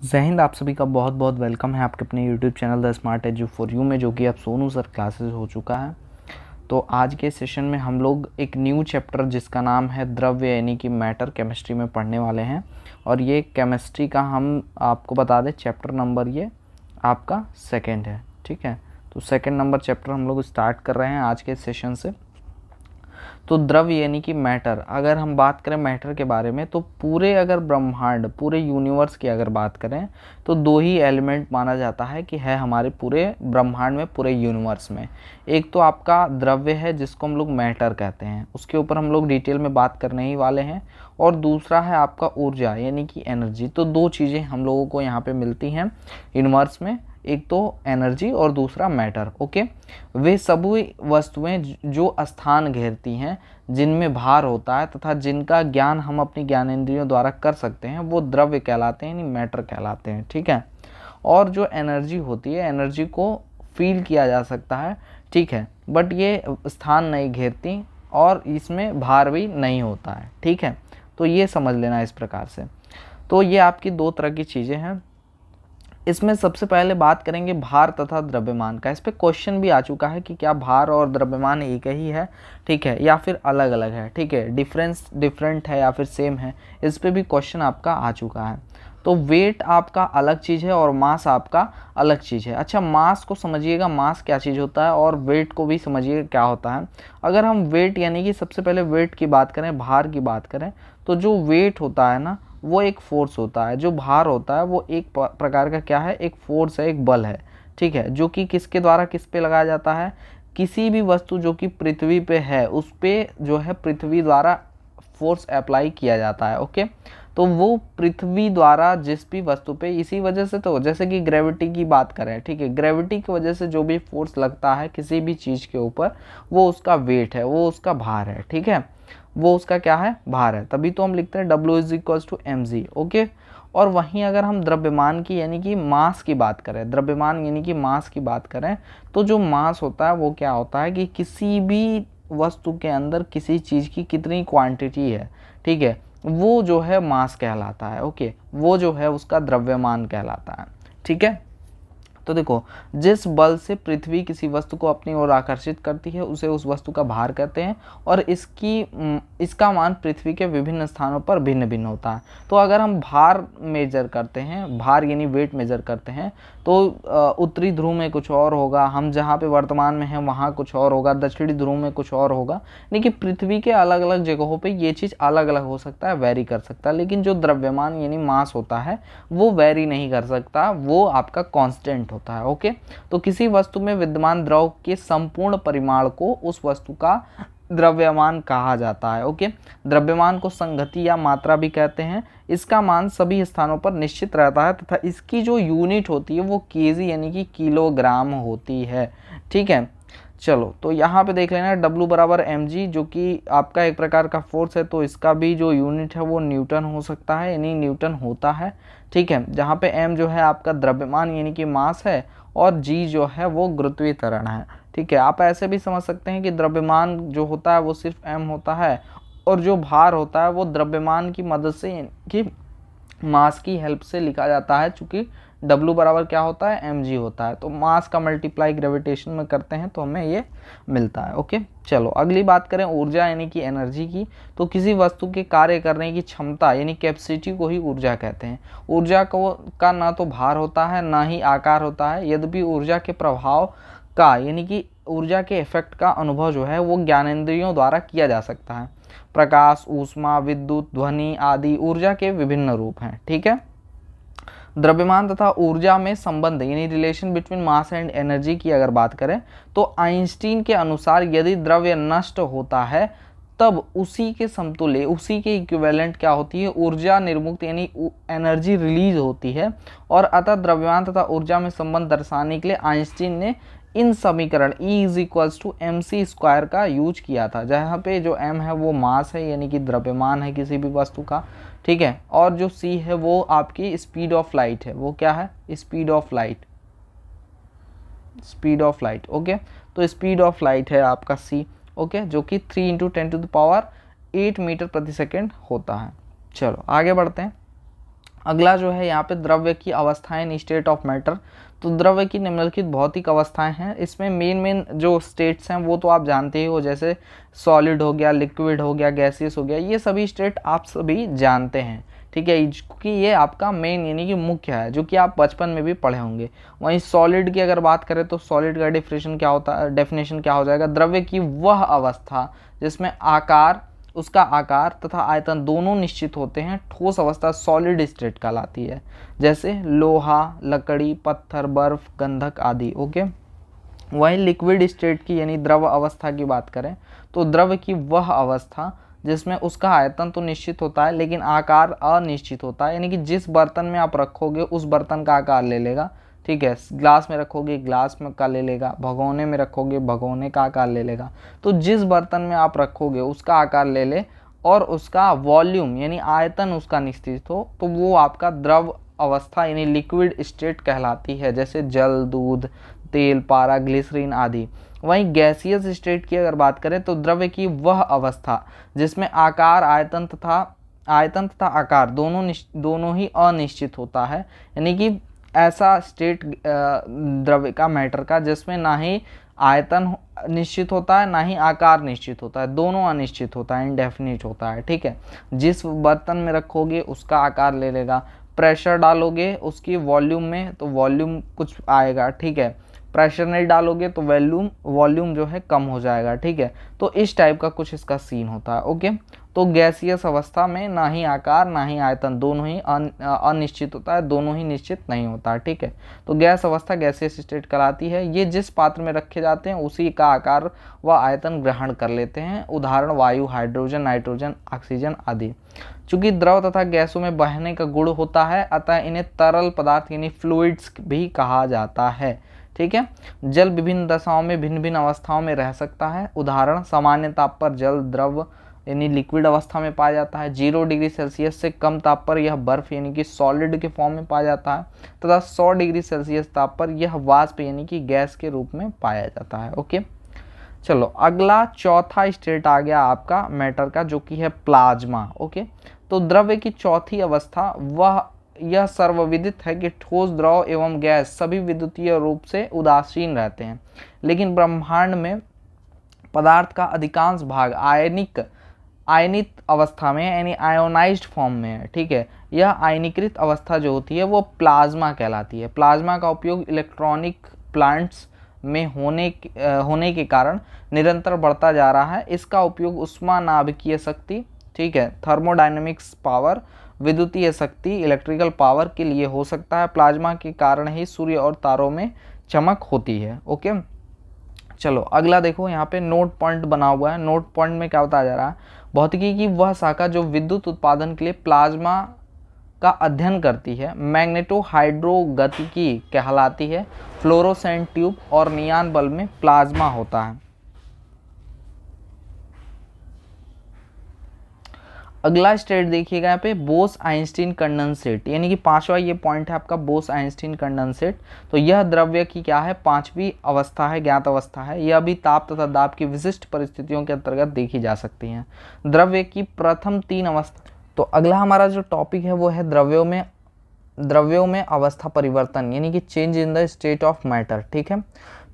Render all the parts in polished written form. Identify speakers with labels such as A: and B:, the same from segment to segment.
A: जय हिंद। आप सभी का बहुत बहुत वेलकम है आपके अपने YouTube channel the smart edu for you में, जो कि अब सोनू सर क्लासेस हो चुका है। तो आज के सेशन में हम लोग एक न्यू चैप्टर जिसका नाम है द्रव्य यानी कि मैटर केमिस्ट्री में पढ़ने वाले हैं। और ये केमिस्ट्री का हम आपको बता दें चैप्टर नंबर ये आपका सेकेंड है। ठीक है, तो सेकेंड नंबर चैप्टर हम लोग स्टार्ट कर रहे हैं आज के सेशन से। तो द्रव्य यानी कि मैटर, अगर हम बात करें मैटर के बारे में तो पूरे अगर ब्रह्मांड पूरे यूनिवर्स की अगर बात करें तो दो ही एलिमेंट माना जाता है कि है हमारे पूरे ब्रह्मांड में, पूरे यूनिवर्स में। एक तो आपका द्रव्य है जिसको हम लोग मैटर कहते हैं, उसके ऊपर हम लोग डिटेल में बात करने ही वाले हैं। और दूसरा है आपका ऊर्जा यानी कि एनर्जी। तो दो चीज़ें हम लोगों को यहाँ पे मिलती हैं यूनिवर्स में, एक तो एनर्जी और दूसरा मैटर। ओके, वे सभी वस्तुएं जो स्थान घेरती हैं, जिनमें भार होता है तथा जिनका ज्ञान हम अपनी ज्ञानेंद्रियों द्वारा कर सकते हैं, वो द्रव्य कहलाते हैं, यानी मैटर कहलाते हैं। ठीक है, और जो एनर्जी होती है, एनर्जी को फील किया जा सकता है, ठीक है, बट ये स्थान नहीं घेरती और इसमें भार भी नहीं होता है। ठीक है, तो ये समझ लेना इस प्रकार से। तो ये आपकी दो तरह की चीज़ें हैं। इसमें सबसे पहले बात करेंगे भार तथा द्रव्यमान का। इस पे क्वेश्चन भी आ चुका है कि क्या भार और द्रव्यमान एक ही है, ठीक है, या फिर अलग अलग है, ठीक है, डिफरेंट है या फिर सेम है। इस पे भी क्वेश्चन आपका आ चुका है। तो वेट आपका अलग चीज़ है और मास आपका अलग चीज़ है। अच्छा, मास को समझिएगा, मास क्या चीज़ होता है, और वेट को भी समझिएगा क्या होता है। अगर हम वेट यानी कि सबसे पहले वेट की बात करें, भार की बात करें, तो जो वेट होता है ना, वो एक फोर्स होता है। जो भार होता है वो एक प्रकार का क्या है, एक फोर्स है, एक बल है। ठीक है, जो कि किसके द्वारा किस पे लगाया जाता है, किसी भी वस्तु जो कि पृथ्वी पे है उस पे जो है पृथ्वी द्वारा फोर्स अप्लाई किया जाता है। ओके, तो वो पृथ्वी द्वारा जिस भी वस्तु पे, इसी वजह से, तो जैसे कि ग्रेविटी की बात करें, ठीक है, ग्रेविटी की वजह से जो भी फोर्स लगता है किसी भी चीज़ के ऊपर, वो उसका वेट है, वो उसका भार है। ठीक है, वो उसका क्या है, भार है। तभी तो हम लिखते हैं W=mg। ओके, और वहीं अगर हम द्रव्यमान की यानी कि मास की बात करें, द्रव्यमान यानी कि मास की बात करें, तो जो मास होता है वो क्या होता है कि किसी भी वस्तु के अंदर किसी चीज़ की कितनी क्वांटिटी है, ठीक है, वो जो है मास कहलाता है। ओके, वो जो है उसका द्रव्यमान कहलाता है। ठीक है, तो देखो, जिस बल से पृथ्वी किसी वस्तु को अपनी ओर आकर्षित करती है उसे उस वस्तु का भार कहते हैं, और इसका मान पृथ्वी के विभिन्न स्थानों पर भिन्न भिन्न होता है। तो अगर हम भार मेजर करते हैं, भार यानी वेट मेजर करते हैं, तो उत्तरी ध्रुव में कुछ और होगा, हम जहाँ पे वर्तमान में हैं वहाँ कुछ और होगा, दक्षिणी ध्रुव में कुछ और होगा। लेकिन पृथ्वी के अलग अलग जगहों पे ये चीज़ अलग अलग हो सकता है, वेरी कर सकता है। लेकिन जो द्रव्यमान यानी मास होता है वो वेरी नहीं कर सकता, वो आपका कांस्टेंट होता है। ओके, तो किसी वस्तु में विद्यमान द्रव के संपूर्ण परिमाण को उस वस्तु का द्रव्यमान कहा जाता है। ओके, द्रव्यमान को संगति या मात्रा भी कहते हैं। इसका मान सभी स्थानों पर निश्चित रहता है तथा इसकी जो यूनिट होती है वो केजी यानी कि किलोग्राम होती है। ठीक है, चलो, तो यहाँ पे देख लेना W=mg, जो कि आपका एक प्रकार का फोर्स है, तो इसका भी जो यूनिट है वो न्यूटन हो सकता है, यानी न्यूटन होता है। ठीक है, जहाँ पे m जो है आपका द्रव्यमान यानी कि मास है, और g जो है वो गुरुत्वीय त्वरण है। ठीक है, आप ऐसे भी समझ सकते हैं कि द्रव्यमान जो होता है वो सिर्फ m होता है, और जो भार होता है वो द्रव्यमान की मदद से कि मास की हेल्प से लिखा जाता है। चूंकि W बराबर क्या होता है, mg होता है, तो मास का मल्टीप्लाई ग्रेविटेशन में करते हैं तो हमें ये मिलता है। ओके, चलो अगली बात करें ऊर्जा यानी कि एनर्जी की। तो किसी वस्तु के कार्य करने की क्षमता यानी कैपेसिटी को ही ऊर्जा कहते हैं। ऊर्जा का ना तो भार होता है ना ही आकार होता है, यद्यपि ऊर्जा के प्रभाव का यानी कि ऊर्जा के इफेक्ट का अनुभव जो है वो ज्ञानेंद्रियों द्वारा किया जा सकता है। प्रकाश, ऊष्मा, विद्युत, ध्वनि आदि ऊर्जा के विभिन्न रूप हैं। ठीक है, द्रव्यमान तथा ऊर्जा में संबंध यानी relation between mass and energy की अगर बात करें तो आइंस्टीन के अनुसार यदि द्रव्य नष्ट होता है तब उसी के समतुल्य, उसी के इक्विवेलेंट क्या होती है, ऊर्जा निर्मुक्त यानी एनर्जी रिलीज होती है। और अतः द्रव्यमान तथा ऊर्जा में संबंध दर्शाने के लिए आइंस्टीन ने इन समीकरण E=mc² का यूज किया था, जहाँ पे जो m है वो मास है यानी कि द्रव्यमान है किसी भी वस्तु का। ठीक है, और जो c है वो आपकी स्पीड ऑफ लाइट है, वो क्या है, speed of light, speed of light. Okay, तो स्पीड ऑफ लाइट है आपका c। ओके, जो कि 3 × 10⁸ मीटर प्रति सेकेंड होता है। चलो आगे बढ़ते हैं। अगला जो है यहाँ पे द्रव्य की अवस्थाएं इन स्टेट ऑफ मैटर। तो द्रव्य की निम्नलिखित भौतिक अवस्थाएं हैं। इसमें मेन जो स्टेट्स हैं वो तो आप जानते ही हो, जैसे सॉलिड हो गया, लिक्विड हो गया, गैसियस हो गया, ये सभी स्टेट आप सभी जानते हैं। ठीक है, क्योंकि ये आपका मेन यानी कि मुख्य है, जो कि आप बचपन में भी पढ़े होंगे। वहीं सॉलिड की अगर बात करें तो सॉलिड का डेफिनेशन क्या हो जाएगा, द्रव्य की वह अवस्था जिसमें उसका आकार तथा आयतन दोनों निश्चित होते हैं, ठोस अवस्था सॉलिड स्टेट कहलाती है, जैसे लोहा, लकड़ी, पत्थर, बर्फ, गंधक आदि। ओके, वहीं लिक्विड स्टेट की यानी द्रव अवस्था की बात करें तो द्रव्य की वह अवस्था जिसमें उसका आयतन तो निश्चित होता है लेकिन आकार अनिश्चित होता है, यानी कि जिस बर्तन में आप रखोगे उस बर्तन का आकार ले लेगा। ठीक है, ग्लास में रखोगे ग्लास में का ले लेगा, भगोने में रखोगे भगोने का आकार ले लेगा। तो जिस बर्तन में आप रखोगे उसका आकार ले ले और उसका वॉल्यूम यानी आयतन उसका निश्चित हो, तो वो आपका द्रव अवस्था यानी लिक्विड स्टेट कहलाती है, जैसे जल, दूध, तेल, पारा, ग्लिसरीन आदि। वहीं गैसियस स्टेट की अगर बात करें तो द्रव्य की वह अवस्था जिसमें आयतन तथा आकार दोनों ही अनिश्चित होता है, यानी कि ऐसा स्टेट द्रव्य का, मैटर का, जिसमें ना ही आयतन निश्चित होता है ना ही आकार निश्चित होता है, दोनों अनिश्चित होता है, इनडेफिनिट होता है। ठीक है, जिस बर्तन में रखोगे उसका आकार ले लेगा, प्रेशर डालोगे उसकी वॉल्यूम में तो वॉल्यूम कुछ आएगा। ठीक है, प्रेशर नहीं डालोगे तो वॉल्यूम जो है कम हो जाएगा। ठीक है, तो इस टाइप का कुछ इसका सीन होता है। ओके, तो गैसियस अवस्था में ना ही आकार ना ही आयतन, दोनों ही अनिश्चित होता है, दोनों ही निश्चित नहीं होता है। ठीक है, तो गैस अवस्था गैसियस स्टेट कहलाती है। ये जिस पात्र में रखे जाते हैं उसी का आकार व आयतन ग्रहण कर लेते हैं, उदाहरण वायु, हाइड्रोजन, नाइट्रोजन, ऑक्सीजन आदि। चूंकि द्रव तथा गैसों में बहने का गुण होता है अतः इन्हें तरल पदार्थ यानी फ्लूइड्स भी कहा जाता है। ठीक है, जल विभिन्न दशाओं में भिन्न भिन्न अवस्थाओं में रह सकता है, उदाहरण सामान्य ताप पर जल द्रव यानी लिक्विड अवस्था में पाया जाता है, 0 डिग्री सेल्सियस से कम ताप पर यह बर्फ यानी कि सॉलिड के फॉर्म में पाया जाता है, तथा 100 डिग्री सेल्सियस ताप पर यह वाष्प यानी कि गैस के रूप में पाया जाता है। ओके, चलो अगला चौथा स्टेट आ गया आपका मैटर का, जो कि है प्लाज्मा। ओके, तो द्रव्य की चौथी अवस्था यह सर्वविदित है कि ठोस, द्रव एवं गैस सभी विद्युतीय रूप से उदासीन रहते हैं, लेकिन ब्रह्मांड में पदार्थ का अधिकांश भाग आयनित अवस्था में यानी आयोनाइज्ड फॉर्म में है। ठीक है, यह आयनीकृत अवस्था जो होती है वो प्लाज्मा कहलाती है। प्लाज्मा का उपयोग इलेक्ट्रॉनिक प्लांट्स में होने के कारण निरंतर बढ़ता जा रहा है। इसका उपयोग उष्मानाभिकीय शक्ति, ठीक है, थर्मोडायनेमिक्स पावर, विद्युतीय शक्ति, इलेक्ट्रिकल पावर के लिए हो सकता है। प्लाज्मा के कारण ही सूर्य और तारों में चमक होती है। ओके, चलो अगला देखो, यहाँ पे नोट पॉइंट बना हुआ है। नोट पॉइंट में क्या बताया जा रहा है, भौतिकी की वह शाखा जो विद्युत उत्पादन के लिए प्लाज्मा का अध्ययन करती है मैग्नेटोहाइड्रोगतिकी कहलाती है। फ्लोरोसेंट ट्यूब और नियान बल्ब में प्लाज्मा होता है। अगला स्टेट देखिएगा यहाँ पे, बोस आइंस्टीन कंडेंसेट, यानी कि पांचवा ये पॉइंट है आपका, बोस आइंस्टीन कंडेंसेट। तो यह द्रव्य की क्या है, पांचवी अवस्था है, ज्ञात अवस्था है। यह भी ताप तथा दाब की विशिष्ट परिस्थितियों के अंतर्गत देखी जा सकती हैं। द्रव्य की प्रथम 3 अवस्था। तो अगला हमारा जो टॉपिक है वो है द्रव्यों में अवस्था परिवर्तन, यानी कि change in the state of matter. ठीक है,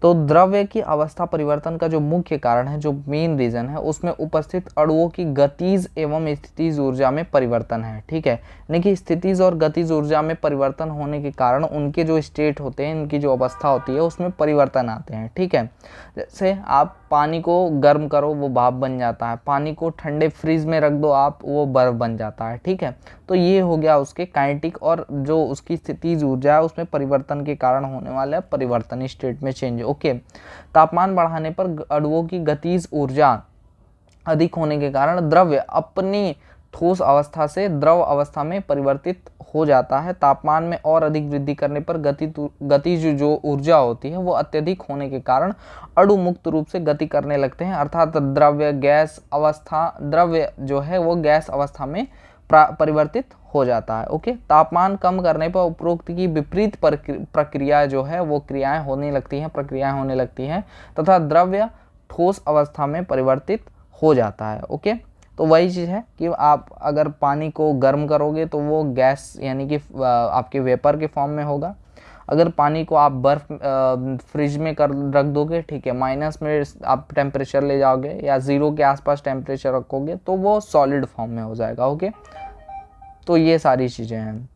A: तो द्रव्य की अवस्था परिवर्तन का जो मुख्य कारण है, जो मेन रीजन है, उसमें उपस्थित अणुओं की गतिज एवं स्थितिज ऊर्जा में परिवर्तन है। ठीक है, यानी कि स्थितिज और गतिज ऊर्जा में परिवर्तन होने के कारण उनके जो स्टेट होते हैं, इनकी जो अवस्था होती है उसमें परिवर्तन आते हैं। ठीक है, जैसे आप पानी को गर्म करो वो भाप बन जाता है, पानी को ठंडे फ्रीज में रख दो आप, वो बर्फ बन जाता है। ठीक है, तो ये हो गया उसके काइनेटिक और जो उसकी स्थितिज ऊर्जा है उसमें परिवर्तन के कारण होने वाला परिवर्तन, स्टेट में चेंज। ओके, तापमान बढ़ाने पर अणुओं की गतिज ऊर्जा अधिक होने के कारण द्रव्य अपनी ठोस अवस्था से द्रव अवस्था में परिवर्तित हो जाता है। तापमान में और अधिक वृद्धि करने पर गतिज जो ऊर्जा होती है वो अत्यधिक होने के कारण अणु मुक्त रूप से गति करने लगते हैं, अर्थात द्रव्य जो है वो गैस अवस्था में परिवर्तित हो जाता है। ओके, तापमान कम करने पर उपरोक्त की विपरीत प्रक्रिया जो है वो प्रक्रियाएं होने लगती हैं तथा द्रव्य ठोस अवस्था में परिवर्तित हो जाता है। ओके, तो वही चीज़ है कि आप अगर पानी को गर्म करोगे तो वो गैस यानी कि आपके वेपर के फॉर्म में होगा। अगर पानी को आप बर्फ़ फ्रिज में कर रख दोगे, ठीक है, माइनस में आप टेम्परेचर ले जाओगे या 0 के आसपास टेम्परेचर रखोगे तो वो सॉलिड फॉर्म में हो जाएगा। ओके, तो ये सारी चीज़ें हैं।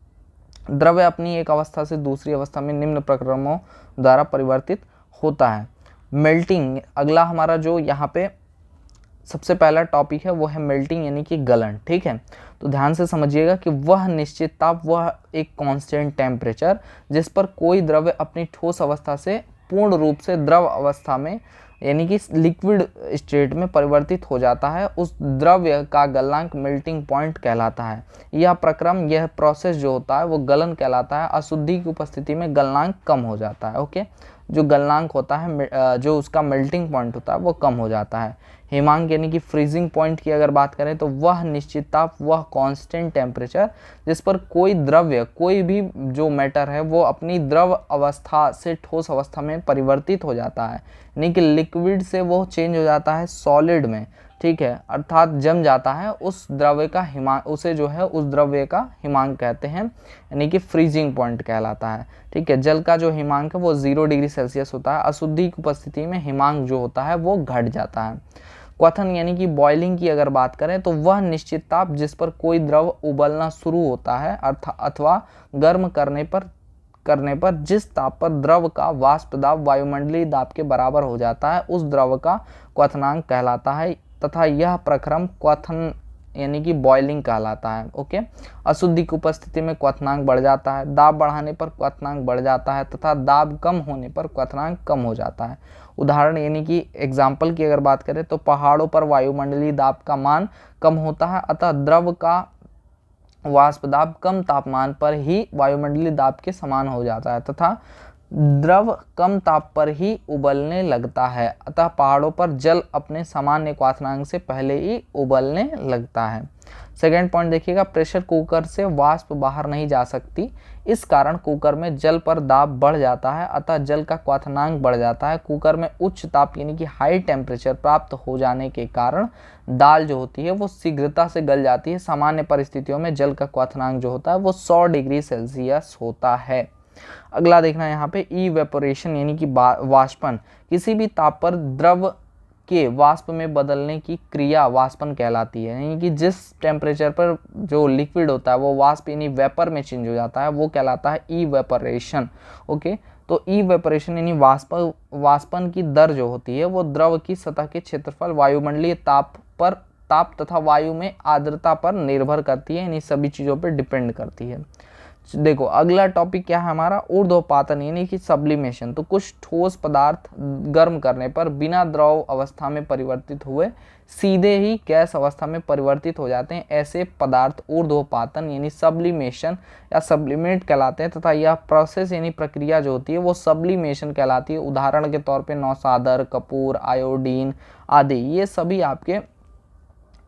A: द्रव्य अपनी एक अवस्था से दूसरी अवस्था में निम्न प्रक्रमों द्वारा परिवर्तित होता है। मेल्टिंग अगला हमारा जो यहाँ पे सबसे पहला टॉपिक है वो है मेल्टिंग यानी कि गलन। ठीक है, तो ध्यान से समझिएगा कि वह निश्चित ताप, वह एक कांस्टेंट टेम्परेचर जिस पर कोई द्रव्य अपनी ठोस अवस्था से पूर्ण रूप से द्रव अवस्था में यानी कि लिक्विड स्टेट में परिवर्तित हो जाता है, उस द्रव्य का गलनांक मेल्टिंग पॉइंट कहलाता है। यह प्रक्रम, यह प्रोसेस जो होता है वो गलन कहलाता है। अशुद्धि की उपस्थिति में गलनांक कम हो जाता है। ओके, जो गलनांक होता है, जो उसका मेल्टिंग पॉइंट होता है वो कम हो जाता है। हिमांक यानी कि फ्रीजिंग पॉइंट की अगर बात करें तो वह निश्चित ताप, वह कांस्टेंट टेम्परेचर जिस पर कोई द्रव्य, कोई भी जो मैटर है वो अपनी द्रव अवस्था से ठोस अवस्था में परिवर्तित हो जाता है, यानी कि लिक्विड से वो चेंज हो जाता है सॉलिड में। ठीक है, अर्थात जम जाता है, उस द्रव्य का हिमांक, उसे जो है उस द्रव्य का हिमांक कहते हैं, यानी कि फ्रीजिंग पॉइंट कहलाता है। ठीक है, जल का जो हिमांक है वो 0 डिग्री सेल्सियस होता है। अशुद्धि की उपस्थिति में हिमांक जो होता है वो घट जाता है। क्वथन यानी कि बॉइलिंग की अगर बात करें तो वह निश्चित ताप जिस पर कोई द्रव उबलना शुरू होता है अथवा गर्म करने पर जिस ताप पर द्रव का वाष्प दाब वायुमंडलीय दाब के बराबर हो जाता है, उस द्रव का क्वथनांक कहलाता है तथा यह प्रक्रम क्वथन यानी कि बॉइलिंग कहलाता है। ओके, अशुद्धि की उपस्थिति में क्वथनांक बढ़ जाता है। दाब बढ़ाने पर क्वथनांक बढ़ जाता है तथा दाब कम होने पर क्वथनांक कम हो जाता है। उदाहरण यानी कि एग्जाम्पल की अगर बात करें तो पहाड़ों पर वायुमंडलीय दाब का मान कम होता है, अतः द्रव का वाष्प दाब कम तापमान पर ही वायुमंडलीय दाब के समान हो जाता है तथा द्रव कम ताप पर ही उबलने लगता है, अतः पहाड़ों पर जल अपने सामान्य क्वथनांक से पहले ही उबलने लगता है। सेकेंड पॉइंट देखिएगा, प्रेशर कुकर से वाष्प बाहर नहीं जा सकती, इस कारण कुकर में जल पर दाब बढ़ जाता है, अतः जल का क्वथनांक बढ़ जाता है। कुकर में उच्च ताप यानी कि हाई टेम्परेचर प्राप्त हो जाने के कारण दाल जो होती है वो शीघ्रता से गल जाती है। सामान्य परिस्थितियों में जल का क्वथनांक जो होता है वो 100 डिग्री सेल्सियस होता है। अगला देखना यहाँ पे इवेपोरेशन यानी कि वाष्पन, किसी भी ताप पर द्रव के वाष्प में बदलने की क्रिया वाष्पन कहलाती है, यानी कि जिस टेम्परेचर पर जो लिक्विड होता है वो वाष्प यानी वेपर में चेंज हो जाता है वो कहलाता है इवेपोरेशन। ओके, तो इवेपोरेशन यानी वाष्पन की दर जो होती है वो द्रव की सतह के क्षेत्रफल, वायुमंडलीय ताप तथा वायु में आर्द्रता पर निर्भर करती है, यानी सभी चीज़ों पर डिपेंड करती है। देखो अगला टॉपिक क्या है हमारा, ऊर्ध्वपातन यानी कि सब्लिमेशन। तो कुछ ठोस पदार्थ गर्म करने पर बिना द्रव अवस्था में परिवर्तित हुए सीधे ही गैस अवस्था में परिवर्तित हो जाते हैं, ऐसे पदार्थ ऊर्ध्वपातन यानी सब्लिमेशन या सब्लिमेट कहलाते हैं तथा यह प्रोसेस यानी प्रक्रिया जो होती है वो सब्लिमेशन कहलाती है। उदाहरण के तौर पे नौसादर, कपूर, आयोडीन आदि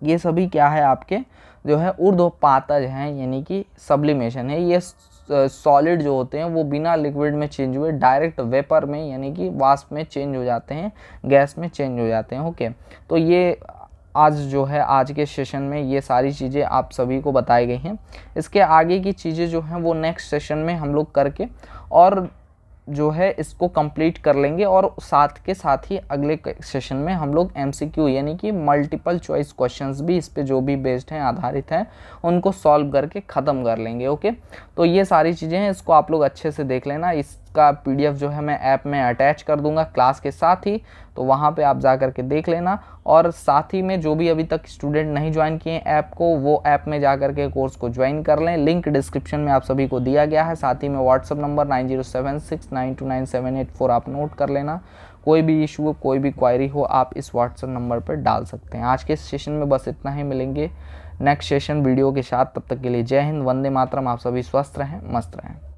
A: ये सभी क्या है आपके जो है ऊर्ध्वपातज हैं, यानी कि सब्लिमेशन है। ये सॉलिड जो होते हैं वो बिना लिक्विड में चेंज हुए डायरेक्ट वेपर में यानी कि वाष्प में चेंज हो जाते हैं, गैस में चेंज हो जाते हैं। ओके, तो ये आज जो है आज के सेशन में ये सारी चीज़ें आप सभी को बताई गई हैं। इसके आगे की चीज़ें जो हैं वो नेक्स्ट सेशन में हम लोग करके और जो है इसको कंप्लीट कर लेंगे और साथ के साथ ही अगले सेशन में हम लोग MCQ यानी कि मल्टीपल चॉइस क्वेश्चंस भी इस पे जो भी बेस्ड हैं, आधारित हैं, उनको सॉल्व करके ख़त्म कर लेंगे। ओके, तो ये सारी चीज़ें हैं, इसको आप लोग अच्छे से देख लेना। इसका PDF जो है मैं ऐप में अटैच कर दूंगा क्लास के साथ ही, तो वहाँ पे आप जा करके देख लेना। और साथ ही में जो भी अभी तक स्टूडेंट नहीं ज्वाइन किए ऐप को, वो ऐप में जा करके कोर्स को ज्वाइन कर लें। लिंक डिस्क्रिप्शन में आप सभी को दिया गया है। साथ ही में व्हाट्सअप नंबर 9076929784 आप नोट कर लेना। कोई भी इशू हो, कोई भी क्वायरी हो, आप इस व्हाट्सअप नंबर पर डाल सकते हैं। आज के सेशन में बस इतना ही, मिलेंगे नेक्स्ट सेशन वीडियो के साथ। तब तक के लिए जय हिंद, वंदे मातरम। आप सभी स्वस्थ रहें, मस्त रहें।